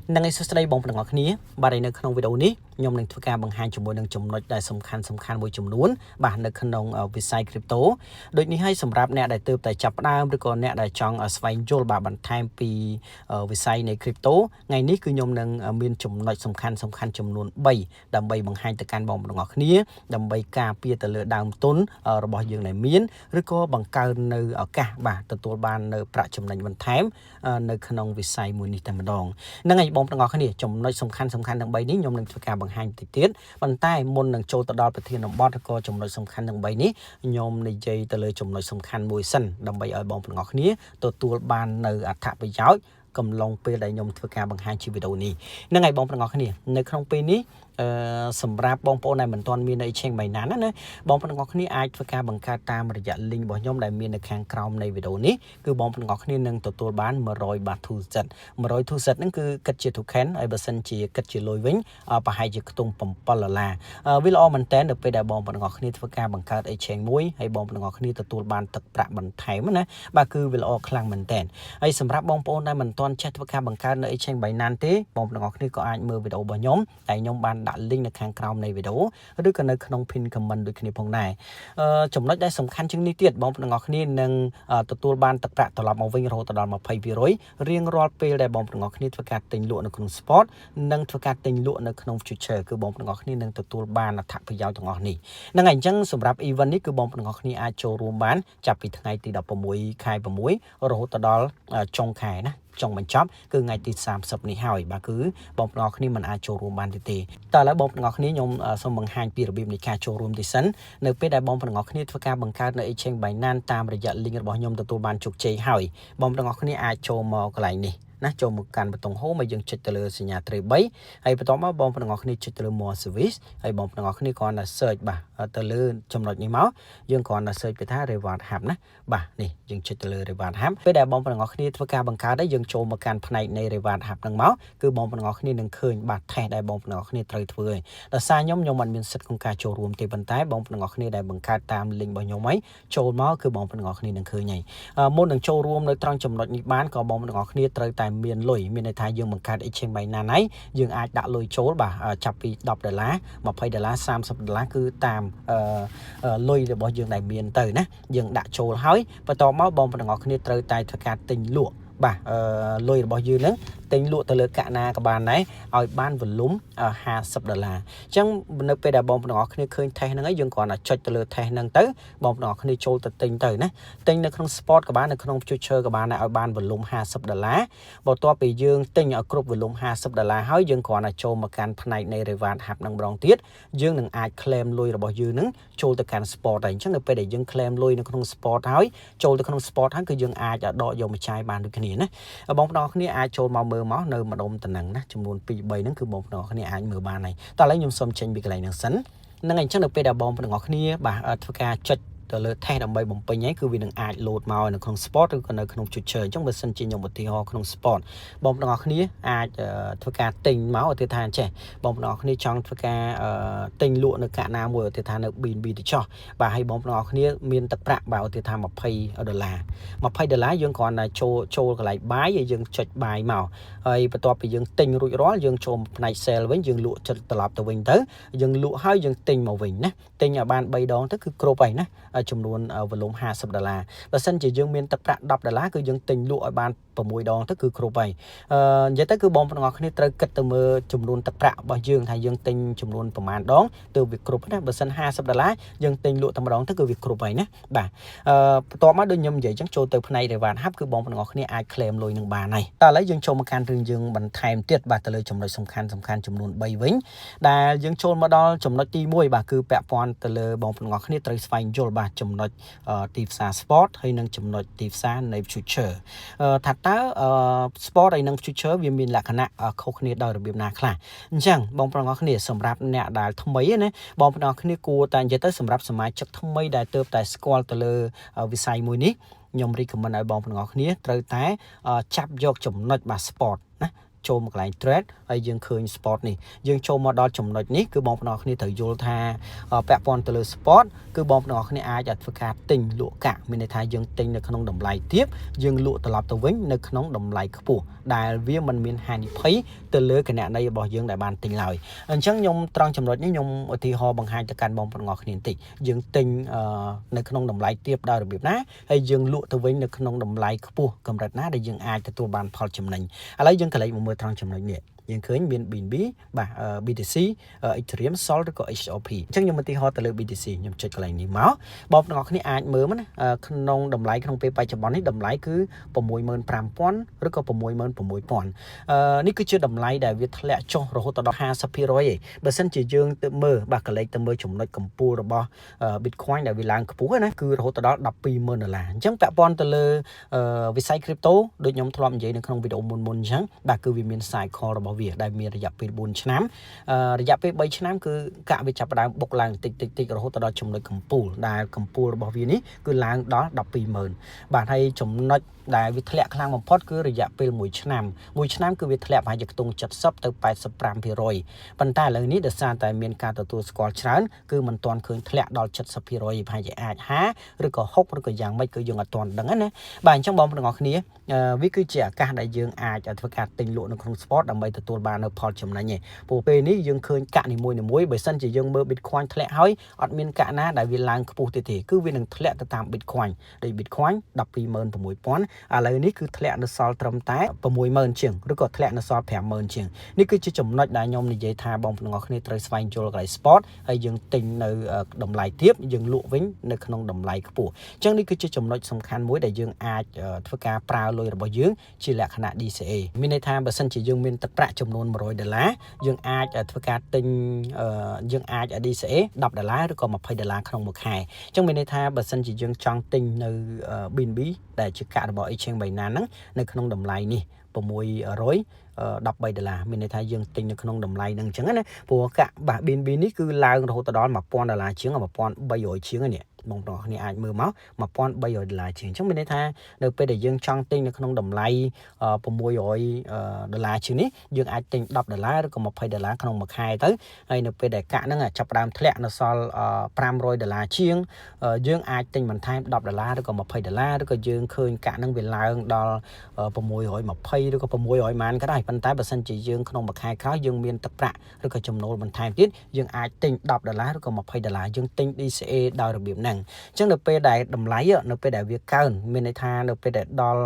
năng ấy xuất đây bóng phần ngọc khía bà đây nơi không video ní nhom nâng thua bằng hai chục bộ nâng chùm nói đại sầm khăn môi chùm nuốn bà nơi khăn nông ở visai crypto đôi ní hay sầm rạp nè đại tư tại chập đam rồi còn nè đại chọn ở svay jol bà bản time pi visai này crypto ngày ní cứ nhom nâng miền chùm nói sầm khăn chùm nuốn bay đầm bay bằng hai từ can bóng phần ngọc khía đầm bay cà pia từ lửa đàm tốn ở bỏ giường này miến rồi có bằng cao nơi ở cả bà từตัวban nơiประchùm này bản time nơi khăn nông visai mùi ní tầm đòn năng ấy bóng phần ngọc khía chùm nóiสำคัญดังใบนี้ยมหนึ่งการบางแห่งติดเตี้ยบรรใต้มนหนึ่งโจตดอประเทศนบอสก็จมหน่อยสำคัญดังใบนี้ยมในใจตะเลยจมหน่อยสำคัญมวยสั้นดังใบบองเป็นงอกนี้ตัวบานในอัฐไปย้อยกำลังเปได้ยมทุกการบางแห่งชีวิตเอานี้นั่งไงบองเป็นงอกนี้ในครั้งปีนี้สำหรับบองโปในเหมือนตอนมีในเชียงใหม่นั้นนะบองเป็นงอกนี้อาจทุกการบังการตามระยะลิงบ่ยมได้มีในแข่งกราวในวิดีโอนี้คือบองเป็นงอกนี้หนึ่งตัวบ้าน100 บาททูเซต100 ทูเซตนั่นคือกัดเจียทุกแขนไอ้เบอร์เซนเจียกัดเจียลอยวิ่งไปให้เจียตุ้งปั่มปลลาวิลอมันแตนเดี๋ยวไปได้บองเป็นงอกนี้ทุกการบังการไอ้เชียงมุ้ยให้บองเป็นงอกนี้ตัวบ้านตกประบันไทยมั้งนะบางคือวิลอคลังมันแตนไอ้สำหรับบองโปในเหมือนตอนเช็ดทุกการบังการในเชียงใหม่นั้นที่บองเป็นงอกนี้ก็อาจมือวิดีโอบ่ยมแต่ยมบ้านดัดลิงในแข่งกราวในวิดีโอหรือกันในขนมพินคำมันโดยคณิตพงในจมนัดได้สำคัญจึงนิเตียดบองเป็นงอกนี้หนึ่งตัวบ้านตกประตลอดมาวิ่งโรตลอดมาไพ่วิโรยเรียงรอดเปย์ได้บองเป็นงอกนี้ทุกการติงลุ่นในขนมสปอร์ตนั่งทุกการติงลุ่นในขนมชุดเชอร์คือบองเป็นงอกนี้หนึ่งตัวบ้านถักพยาวตัวงอกนี้นั่งไงจังสำหรับอีวันนี้คือบองเป็นงอกนี้อาโจรวมบ้านจับปีทั้งไงตีดอกประมวยคายประมวยโรตลอดจงขายนะจงมันชอบคือไงตี30นี้หายบางคือบอมงอกนี่มันอาโจรวมบานตีแต่แล้วบอมงอกนี่ยมสมบังหางปีระเบียบในการโจรวมดิสันในเป็นได้บอมงอกนี่ทุกการบังคับในเชียงใบนานตามระยะลิงก์របស់ខ្ញុំตัวบานจุกเจหายบอมงอกนี่อาโจมอกไหลนี่นะโจมการประตงโฮมายังจุดเตลสัญญาเตรใบไอ้ประตองมาบอมพนักงานนี่จุดเตลมอสวิสไอ้บอมพนักงานนี่ก่อนน่ะเสิร์ชบ่าเตลจำนวนนี้มั้งยังก่อนน่ะเสิร์ชไปท่าเรวาร์ดฮับนะบ่านี่ยังจุดเตลเรวาร์ดฮับไปได้บอมพนักงานนี่ทุกการบังคับได้ยังโจมการภายในเรวาร์ดฮับนั่งมั้งคือบอมพนักงานนี่หนึ่งคืนบาดแทงได้บอมพนักงานนี่เตยถ้วยแต่สายย่อมมันมีสิทธิ์ของการโจรวมตีบรรทัดบอมพนักงานนี่ได้บังคับตามลิงก์บ่ยอมไหมโจมมั้งคือบอมพนักงานนี่หนึ่งคืนไงมดหนึ่งโจรวมในตรังจำนวนนี้บ้านก็บอมพนักงานนี่เตยแต่เมียนลอยเมียนในไทยยังบังคับไอ้เชียงใหม่นานไหนยังอาจด่าลอยโจบ่าจับปี$10มาไป$30คือตามลอยเดี๋ยวบอกยังได้เมียนเตยนะยังด่าโจหายพอต่อมาบอมพนักงานนี่เตยแต่ทุกการติงลวกบ่าลอยบอกยืนนั้นติงลวกตะเลือกะนากับบ้านไหนเอาบ้านวนลุ้ม$50จังนึกไปได้บอมพนักงานนี่เคยแทงนั่งไอ้ยังก่อนจุดตะเลือกแทงนั่งเตยบอมพนักงานนี่โจตะติงเตยนะติงในขนมสปอร์ตกับบ้านในขนมชูเชอร์กับบ้านไหนเอาบ้านวนลุ้ม$50บอกตัวไปยืงติงเอากรุ๊ปวนลุ้ม$50ให้ยังก่อนโจมาการภายในเรวาร์ดหับนั่งบรองเตี้ยยืงหนึ่งอาจเคลมลอยระบอกยืงนึงโจตะการสปอร์ตแต่จังนึกไปได้ยังเคลมลอยในขนมสปอร์ตให้โจตะขนมสปอร์ตให้คือยังอาจจะดอกยมใช้บ้านด้วยกันนี่นะบอมพนักงานนี่อาจโจมาเมื่อเนอมาดมตะหนังนะจำนวนปีใบนั่นคือบอมพนักงานนี่อาจเมื่อบ้านไหนแต่แล้วยมสมเชนบีกอะไรนั่งสันนั่งไงจังนึกไปได้บอมพนักงานนี่บ่าทุกการจัดแต่เลยแทงดำใบบ่มไปยังคือวินังอาจโหลดมาในขนมสปอร์ตหรือในขนมจุดเชยจังเป็นสัญญาณบทที่หอขนมสปอร์ตบอมพนักงานนี้อาจทุกการติงเมาส์ที่ทานใช่บอมพนักงานนี้จังทุกการติงลวกในกะนามวยที่ทานในบีที่ชอบบ่าให้บอมพนักงานนี้มีตะประบ่าวที่ทานมา$10ยังก่อนโชว์กับไหลใบยังจุดใบเมาไอ้ประตูไปยังติงรุ่ยร้อนยังโชว์ในเซลล์ไว้ยังลวกจะตลอดตัววิ่งเต๋อยังลวกให้ยังติงมาวิ่งนะติงบ้านใบดองก็คือโครไปนะจำนวนวอลลุ่ม$50แต่เส้นจะยังมีตะประ$10คือยังติงลวกบ้านประมวยดองก็คือโครไปยังแต่คือบอมพนักงานนี่ตระกัดตัวมือจำนวนตะประบ่ยังไทยยังติงจำนวนประมาณดองตัววิกรุปนะเส้น$50ยังติงลวกตะมดองก็คือวิกรุปไปนะบ่าต่อมาโดยยมใหญ่จังโจตัวภายในเรวาร์ดฮับคือบอมพนักงานนี่อาจเคลมลอยหนึ่งบาทในแต่แล้วยังโชว์มาการถึงยังบันไทม์เตี้ยบาทเลยจำนวนสำคัญจำนวนใบวิ่งแต่ยังโชว์มาดอลจำนวนตีมวยบาคือแปะปอนแต่เลยบอมพนักงานนี่ตระสไฟโจลบาจำนวนตีฟซาสปอร์ตให้นั่งจำนวนตีฟซาในชูเชอร์ถัดต้าสปอร์ตในนั่งชูเชอร์วิมีลักษณะเขาคณิตโดยระเบียบนาคลาจังบอมพนักงานนี่สำหรับเนี่ยได้ทำไมนะบอมพนักงานนี่กูแต่ยังแต่สำหรับสมัยจักทำไมได้เติบแต่สกอลแต่เลยวิสัยมวยนี้ยมรีคอมมันไอบอมพนักงานนี่ตระแต่จับยกจำนวนบาสปอร์ตนะ ចូលមកកន្លែង trade ហើយយើងឃើញ sport នេះយើងចូលមកដល់ចំណុចនេះគឺបងប្អូនគ្នាត្រូវយល់ថាពាក់ព័ន្ធទៅលើ sport គឺបងប្អូនគ្នាអាចធ្វើការទិញលក់កាក់មានន័យថាយើងទិញនៅក្នុងតម្លៃទាបយើងលក់ត្រឡប់ទៅវិញនៅក្នុងតម្លៃខ្ពស់ដែលវាមិនមានហានិភ័យទៅលើគណនីរបស់យើងដែលបានទិញឡើយអញ្ចឹងខ្ញុំត្រង់ចំណុចនេះខ្ញុំឧទាហរណ៍បង្ហាញទៅកាន់បងប្អូនគ្នាបន្តិចយើងទិញនៅក្នុងតម្លៃទាបដោយរបៀបណាហើយយើងលក់ទៅវិញនៅក្នុងតម្លៃខ្ពស់កម្រិតណាដែលយើងអាចទទួលបានផលចំណេញឥឡូវយើងកលេចមកមើលត្រង់ចំណុចនេះយើងឃើញមាន BNB បាទ BTC Ethereum Sol ឬក៏ HOP អញ្ចឹងខ្ញុំឧទាហរណ៍ទៅលើ BTC ខ្ញុំចុចកន្លែងនេះមកបងប្អូនគ្នាអាចមើលមកណាក្នុងតម្លៃក្នុងពេលបច្ចុប្បន្ននេះតម្លៃគឺ65,000ឬក៏66,000នេះគឺជាតម្លៃដែលវាធ្លាក់ចុះរហូតដល់ 50% ឯងបើសិនជាយើងទៅមើលបាទកលេចទៅមើលចំណុចកម្ពស់របស់ Bitcoin ដែលវាឡើងខ្ពស់ណាគឺរហូតដល់ $120,000 អញ្ចឹងពាក់ព័ន្ធទៅលើវិស័យ crypto ដូចខ្ញុំធ្លាប់និយាយនៅក្នុងវីដេអូមុនៗអញ្ចឹងបាទគឺវាមាន cycle របស់វាដែលមានរយៈពេល4ឆ្នាំរយៈពេល3ឆ្នាំគឺកាក់វាចាប់ផ្ដើមបុកឡើងតិចរហូតដល់ចំណុចកម្ពស់ដែលកម្ពស់របស់វានេះគឺឡើងដល់ $120,000 បាទហើយចំណុចដែលវាធ្លាក់ខ្លាំងបំផុតគឺរយៈពេល1ឆ្នាំគឺវាធ្លាក់ប្រហែលជាខ្ទង់70ទៅ 85% ប៉ុន្តែឥឡូវនេះដោយសារតែមានការទទួលស្គាល់ច្រើនគឺមិនទាន់ឃើញធ្លាក់ដល់ 70% ប្រហែលជាអាច50ឬក៏60ឬក៏យ៉ាងម៉េចគឺយើងអត់ទាន់ដឹងណាបាទអញ្ចឹងបងប្អូនទាំងអស់គ្នាវាគឺជាឱកាសដែលយើងអាចធ្វើការទិញលក់នៅក្នុង spot ដើម្បីទទួលបាននៅផលចំណេញឯងព្រោះពេលនេះយើងឃើញកាក់នីមួយៗបើសិនជាយើងមើល Bitcoin ធ្លាក់ហើយអត់មានកាក់ណាដែលវាឡើងខ្ពស់ទេគឺវានឹងធ្លាក់ទៅតាម Bitcoin ដោយ Bitcoin 126,000 ឥឡូវនេះគឺធ្លាក់នៅសល់ត្រឹមតែ 60,000 ជាងឬក៏ធ្លាក់នៅសល់ 50,000 ជាងនេះគឺជាចំណុចដែលខ្ញុំនិយាយថាបងប្អូនទាំងអស់គ្នាត្រូវស្វែងយល់កន្លែង spot ហើយយើងទិញនៅតម្លៃទាបយើងលក់វិញនៅក្នុងតម្លៃខ្ពស់អញ្ចឹងនេះគឺជាចំណុចសំខាន់មួយដែលយើងអាចធ្វើការប្រើលុយរបស់យើងជាលក្ខណៈ DCA មានន័យថាបើសិនជាយើងមានទឹកប្រាក់ចំនួន$100យើងអាចធ្វើការទិញយើងអាច DCA $10ឬក៏$20ក្នុងមួយខែអញ្ចឹងមានន័យថាបើសិនជាយើងចង់ទិញនៅ BNB ដែលជាកាក់របស់ Exchange Binance ហ្នឹងនៅក្នុងតម្លៃនេះ$613មានន័យថាយើងទិញនៅក្នុងតម្លៃហ្នឹងអញ្ចឹងណាព្រោះកាក់បាទ BNB នេះគឺឡើងរហូតដល់$1,000ជាង$1,300ជាងនេះបងប្អូនគ្នាអាចមើលមក$1,300ជាងអញ្ចឹងមានន័យថានៅពេលដែលយើងចង់ទិញនៅក្នុងតម្លៃ$600ជាងនេះយើងអាចទិញ$10ឬក៏$20ក្នុងមួយខែទៅហើយនៅពេលដែលកាក់ហ្នឹងចាប់ផ្ដើមធ្លាក់នៅសល់$500ជាងយើងអាចទិញបន្ថែម$10ឬក៏$20ឬក៏យើងឃើញកាក់ហ្នឹងវាឡើងដល់620ឬក៏600ម៉ានក៏ដែរប៉ុន្តែបើសិនជាយើងក្នុងមួយខែក្រោយយើងមានទឹកប្រាក់ឬក៏ចំណូលបន្ថែមទៀតយើងអាចទិញ$10ឬក៏$20យើងទិញ DCA ដោយរបៀបហ្នឹងអញ្ចឹងនៅពេលដែលតម្លៃនៅពេលដែលវាកើនមានន័យថានៅពេលដែលដល់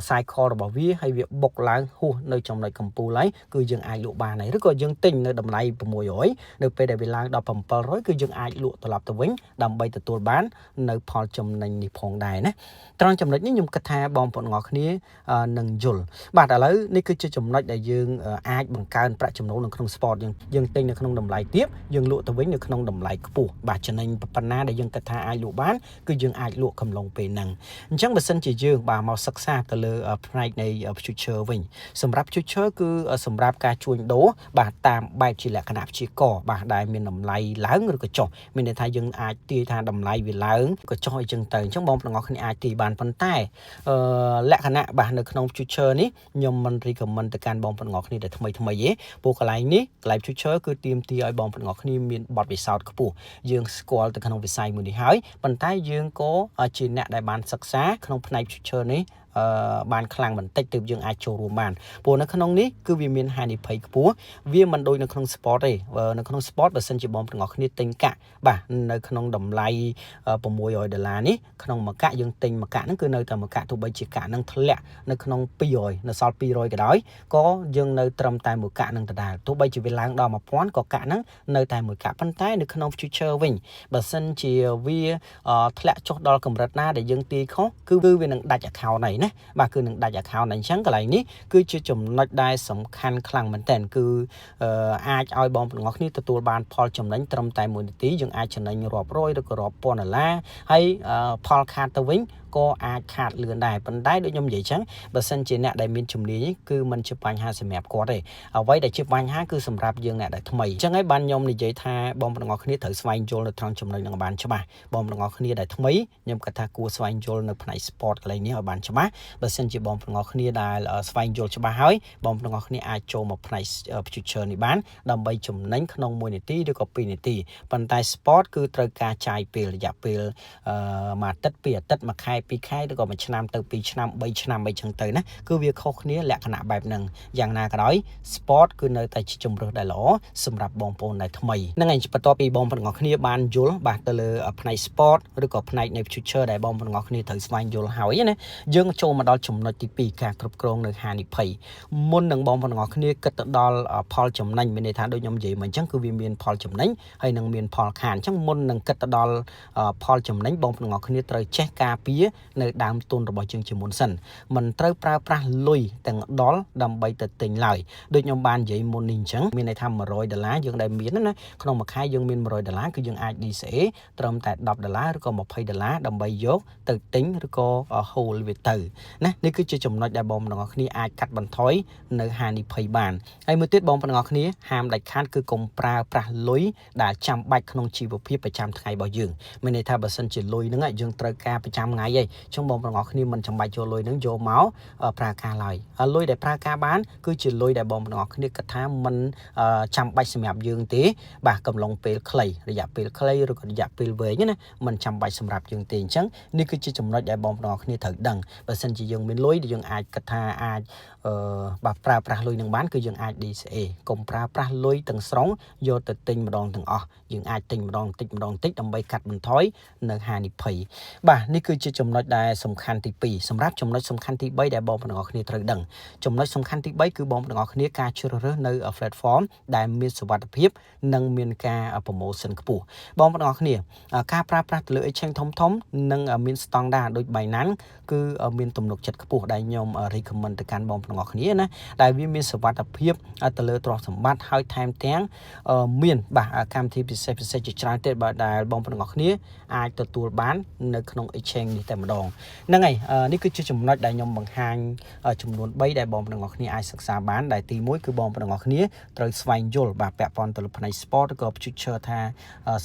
cycle របស់វាហើយវាបុកឡើងហួសនៅចំណុចកម្ពស់ហើយគឺយើងអាចលក់បានហើយឬក៏យើងទិញនៅតម្លៃ600នៅពេលដែលវាឡើងដល់700គឺយើងអាចលក់ត្រឡប់ទៅវិញដើម្បីទទួលបាននៅផលចំណេញនេះផងដែរណាត្រង់ចំណុចនេះខ្ញុំគិតថាបងប្អូនទាំងអស់គ្នានឹងយល់បាទឥឡូវនេះគឺជាចំណុចដែលយើងអាចបង្កើនប្រាក់ចំណូលនៅក្នុង sport យើងទិញនៅក្នុងតម្លៃទាបយើងលក់ទៅវិញនៅក្នុងតម្លៃខ្ពស់បាទចំណេញប៉ុណ្ណាដែលយើងគិតថាអាចលក់បានគឺយើងអាចលក់កំឡុងពេលហ្នឹងអញ្ចឹងបើសិនជាយើងបាទមកសិក្សាទៅលើផ្នែកនៃ future វិញសម្រាប់ future គឺសម្រាប់ការជួញដូរបាទតាមបែបជាលក្ខណៈព្យាករណ៍បាទដែលមានតម្លៃឡើងឬក៏ចុះមានន័យថាយើងអាចទាយថាតម្លៃវាឡើងក៏ចុះអីចឹងទៅអញ្ចឹងបងប្អូនទាំងអស់គ្នាអាចទាយបានប៉ុន្តែលក្ខណៈបាទនៅក្នុង future នេះខ្ញុំមិន recommend ទៅកាន់បងប្អូនទាំងអស់គ្នាដែលថ្មីទេព្រោះកន្លែងនេះកន្លែង future គឺទាមទារឲ្យបងប្អូនទាំងអស់គ្នាមានបទពិសោធន៍ខ្ពស់យើងស្គាល់ទៅក្នុងវិស័យមួយនេះហើយប៉ុន្តែយើងក៏ជាអ្នកដែលបានសិក្សាក្នុងផ្នែក future នេះបានខ្លាំងបន្តិចទើបយើងអាចចូលរួមបានព្រោះនៅក្នុងនេះគឺវាមានហានិភ័យខ្ពស់វាមិនដូចនៅក្នុង sport ទេនៅក្នុង sport បើសិនជាបងប្អូនទាំងអស់គ្នាទិញកាក់បាទនៅក្នុងតម្លៃ$600នេះក្នុងមួយកាក់យើងទិញមួយកាក់ហ្នឹងគឺនៅតែមួយកាក់ទោះបីជាកាក់ហ្នឹងធ្លាក់នៅក្នុង200នៅសល់200ក៏ដោយក៏យើងនៅត្រឹមតែមួយកាក់ហ្នឹងដដែលទោះបីជាវាឡើងដល់1000ក៏កាក់ហ្នឹងនៅតែមួយកាក់ប៉ុន្តែនៅក្នុង future វិញបើសិនជាវាធ្លាក់ចុះដល់កម្រិតណាដែលយើងទាយខុសគឺវានឹងដាច់ account ហើយណាបាទគឺនឹងដាច់ account អញ្ចឹងកន្លែងនេះគឺជាចំណុចដែលសំខាន់ខ្លាំងមែនទែនគឺអាចឲ្យបងប្អូនទាំងអស់គ្នាទទួលបានផលចំណេញត្រឹមតែ1នាទីយើងអាចចំណេញរាប់រយឬក៏រាប់ពាន់$ហើយផលខាតទៅវិញក៏អាចខាតលឿនដែរប៉ុន្តែដូចខ្ញុំនិយាយចឹងបើសិនជាអ្នកដែលមានជំនាញគឺមិនជាបញ្ហាសម្រាប់គាត់ទេអ្វីដែលជាបញ្ហាគឺសម្រាប់យើងអ្នកដែលថ្មីអញ្ចឹងហើយបានខ្ញុំនិយាយថាបងប្អូនទាំងអស់គ្នាត្រូវស្វែងយល់នៅត្រង់ចំណុចហ្នឹងបានច្បាស់បងប្អូនទាំងអស់គ្នាដែលថ្មីខ្ញុំគិតថាគួរស្វែងយល់នៅផ្នែក sport កន្លែងនេះឲ្យបានច្បាស់ បើសិនជាបងប្អូនគ្នាដែលស្វែងយល់ច្បាស់ហើយបងប្អូនគ្នាអាចចូលមកផ្នែក future នេះបានដើម្បីចំណេញក្នុង1នាទីឬក៏2នាទីប៉ុន្តែ sport គឺត្រូវការចាយពេលរយៈពេលមួយអាទិត្យ2អាទិត្យមួយខែ2ខែឬក៏មួយឆ្នាំទៅ2ឆ្នាំ3ឆ្នាំអីចឹងទៅណាគឺវាខុសគ្នាលក្ខណៈបែបហ្នឹងយ៉ាងណាក៏ដោយ sport គឺនៅតែជាជំរើសដែលល្អសម្រាប់បងប្អូនដែលថ្មីហ្នឹងហើយបន្ទាប់ពីបងប្អូនគ្នាបានយល់បាទទៅលើផ្នែក sport ឬក៏ផ្នែកនៃ future ដែលបងប្អូនគ្នាត្រូវស្វែងយល់ហើយណាយើងចូលមកដល់ចំណុចទី2ការគ្រប់គ្រងនៅហានិភ័យមុននឹងបងប្អូនគ្នាគិតទៅដល់ផលចំណេញមានន័យថាដូចខ្ញុំនិយាយមកអញ្ចឹងគឺវាមានផលចំណេញហើយនឹងមានផលខាតអញ្ចឹងមុននឹងគិតទៅដល់ផលចំណេញបងប្អូនគ្នាត្រូវចេះការពារនៅដើមទុនរបស់យើងជាមុនសិនមិនត្រូវប្រើប្រាស់លុយទាំងដុលដើម្បីទៅទិញឡើយដូចខ្ញុំបាននិយាយមុននេះអញ្ចឹងមានន័យថា$100យើងដែលមានណាក្នុងមួយខែយើងមាន$100គឺយើងអាច DCA ត្រឹមតែ$10ឬក៏$20ដើម្បីយកទៅទិញឬក៏ hold វាទៅណានេះគឺជាចំណុចដែលបងប្អូនគ្នាអាចកាត់បន្ថយនៅហានិភ័យបានហើយមួយទៀតបងប្អូនគ្នាហាមដាច់ខាតគឺកុំប្រើប្រាស់លុយដែលចាំបាច់ក្នុងជីវភាពប្រចាំថ្ងៃរបស់យើងមានន័យថាបើសិនជាលុយហ្នឹងយើងត្រូវការប្រចាំថ្ងៃឯងចឹងបងប្អូនគ្នាមិនចាំបាច់យកលុយហ្នឹងយកមកប្រើការឡើយលុយដែលប្រើការបានគឺជាលុយដែលបងប្អូនគ្នាគិតថាមិនចាំបាច់សម្រាប់យើងទេបាទកំឡុងពេលខ្លីរយៈពេលខ្លីឬក៏រយៈពេលវែងណាមិនចាំបាច់សម្រាប់យើងទេអញ្ចឹងនេះគឺជាចំណុចដែលបងប្អូនគ្នាត្រូវដឹងបើសិនជាយើងមានលុយយើងអាចគិតថាអាចបាទប្រើប្រាស់លុយនឹងបានគឺយើងអាច DCA កុំប្រើប្រាស់លុយទាំងស្រុងយកទៅទិញម្ដងទាំងអស់យើងអាចទិញម្ដងតិចដើម្បីកាត់បន្ថយនៅហានិភ័យបាទនេះគឺជាចំណុចដែលសំខាន់ទី2សម្រាប់ចំណុចសំខាន់ទី3ដែលបងប្អូនគ្នាត្រូវដឹងចំណុចសំខាន់ទី3គឺបងប្អូនគ្នាការជ្រើសរើសនៅ platform ដែលមានសុវត្ថិភាពនិងមានការ promotion ខ្ពស់បងប្អូនគ្នាការប្រើប្រាស់ទៅលើ exchange ធំនិងមានស្តង់ដារដូច Binance គឺមានទំនុកចិត្តខ្ពស់ដែលខ្ញុំ recommend ទៅកាន់បងប្អូនគ្នាណាដែលវាមានសុវត្ថិភាពទៅលើទ្រព្យសម្បត្តិហើយថែមទាំងមានបាទកម្មវិធីពិសេសជាច្រើនទៀតបាទដែលបងប្អូនគ្នាអាចទទួលបាននៅក្នុង exchange នេះតែម្ដងហ្នឹងហើយនេះគឺជាចំណុចដែលខ្ញុំបង្ហាញចំនួន3ដែលបងប្អូនគ្នាអាចសិក្សាបានដែលទី1គឺបងប្អូនគ្នាត្រូវស្វែងយល់បាទពាក់ព័ន្ធទៅលើផ្នែក sport ឬក៏ future ថា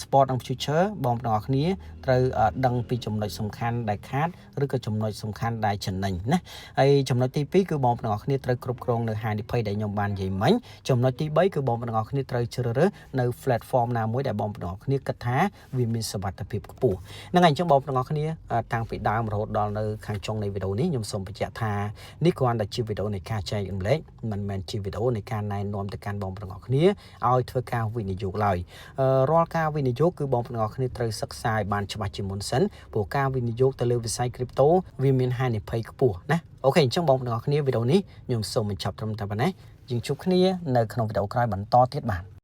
sport និង future បងប្អូនគ្នាត្រូវដឹងពីចំណុចសំខាន់ដែលខាតឬក៏ចំណុចសំខាន់ដែលចំណេញណាហើយចំណុចទី2គឺបងប្អូនគ្នាត្រូវគ្រប់គ្រងនៅហានិភ័យដែលខ្ញុំបាននិយាយមិញចំណុចទី3គឺបងប្អូនគ្នាត្រូវជ្រើសរើសនៅ platform ណាមួយដែលបងប្អូនគ្នាគិតថាវាមានសុវត្ថិភាពខ្ពស់ហ្នឹងហើយអញ្ចឹងបងប្អូនគ្នាតាំងពីដើមរហូតដល់នៅខាងចុងនៃវីដេអូនេះខ្ញុំសូមបញ្ជាក់ថានេះគ្រាន់តែជាវីដេអូនៃការចែករំលែកមិនមែនជាវីដេអូនៃការណែនាំទៅកាន់បងប្អូនគ្នាឲ្យធ្វើការវិនិយោគឡើយរាល់ការវិនិយោគគឺបងប្អូនគ្នាត្រូវសិក្សាឲ្យបានច្បាស់ជាមុនសិនព្រោះការវិនិយោគទៅលើវិស័យ crypto វាមានហានិភ័យខ្ពស់ណាអូខេអញ្ចឹងបងប្អូនគ្នាវីដេអូនេះខ្ញុំសូមបញ្ចប់ត្រឹមតែប៉ុណ្ណេះយើងជួបគ្នានៅក្នុងវីដេអូក្រោយបន្តទៀតបាទ